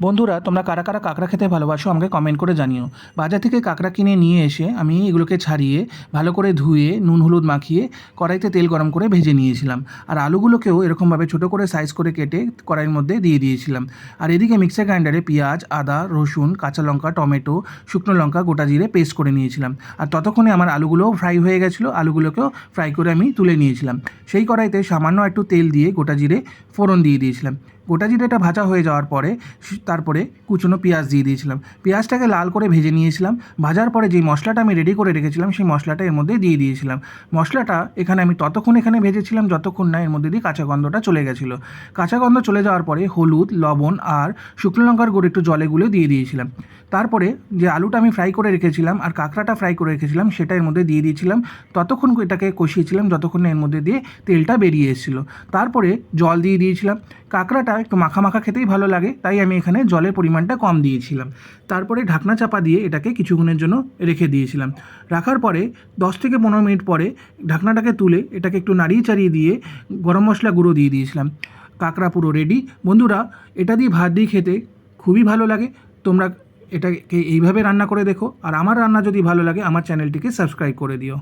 বন্ধুরা, তোমরা কারা কারা কাঁকড়া খেতে ভালোবাসো আমাকে কমেন্ট করে জানিও। বাজার থেকে কাঁকড়া কিনে নিয়ে এসে আমি এগুলোকে ছাড়িয়ে ভালো করে ধুয়ে নুন হলুদ মাখিয়ে কড়াইতে তেল গরম করে ভেজে নিয়েছিলাম। আর আলুগুলোকেও এরকমভাবে ছোটো করে সাইজ করে কেটে কড়াইয়ের মধ্যে দিয়ে দিয়েছিলাম। আর এদিকে মিক্সার গ্রাইন্ডারে পেঁয়াজ, আদা, রসুন, কাঁচা লঙ্কা, টমেটো, শুকনো লঙ্কা, গোটা জিরে পেস্ট করে নিয়েছিলাম। আর ততক্ষণে আমার আলুগুলোও ফ্রাই হয়ে গেছিলো, আলুগুলোকেও ফ্রাই করে আমি তুলে নিয়েছিলাম। সেই কড়াইতে সামান্য একটু তেল দিয়ে গোটা জিরে ফোড়ন দিয়ে দিয়েছিলাম। গোটা জিরেটা ভাজা হয়ে যাওয়ার পরে তারপরে কুচনো পেঁয়াজ দিয়ে দিয়েছিলাম। পেঁয়াজটাকে লাল করে ভেজে নিয়েছিলাম। ভাজার পরে যেই মশলাটা আমি রেডি করে রেখেছিলাম সেই মশলাটা এর মধ্যে দিয়ে দিয়েছিলাম। মশলাটা এখানে আমি ততক্ষণ ভেজেছিলাম যতক্ষণ না এর মধ্যে দিয়ে কাঁচা গন্ধটা চলে গেছিলো। কাঁচা গন্ধ চলে যাওয়ার পরে হলুদ, লবণ আর শুকনো লঙ্কার গুঁড়ো একটু জলে গুলে দিয়ে দিয়েছিলাম। তারপরে যে আলুটা আমি ফ্রাই করে রেখেছিলাম আর কাঁকড়াটা ফ্রাই করে রেখেছিলাম সেটা এর মধ্যে দিয়ে দিয়েছিলাম। ততক্ষণ এটাকে কষিয়েছিলাম যতক্ষণ না এর মধ্যে দিয়ে তেলটা বেরিয়ে এসেছিলো। তারপরে জল দিয়ে দিয়েছিলাম। কাঁকড়াটা একটু মাখা মাখা খেতেই ভালো লাগে, তাই আমি এখানে জলের পরিমাণটা কম দিয়েছিলাম। তারপরে ঢাকনা চাপা দিয়ে এটাকে কিছুক্ষণের জন্য রেখে দিয়েছিলাম। রাখার পরে 10 থেকে 15 মিনিট পরে ঢাকনাটাকে তুলে এটাকে একটু নাড়িয়ে চাড়িয়ে দিয়ে গরম মশলা গুঁড়ো দিয়ে দিয়েছিলাম। কাঁকড়া পুরো রেডি। বন্ধুরা, এটা দিয়ে ভাত দিয়ে খেতে খুবই ভালো লাগে। তোমরা এটাকে এইভাবে রান্না করে দেখো। আর আমার রান্না যদি ভালো লাগে আমার চ্যানেলটিকে সাবস্ক্রাইব করে দিও।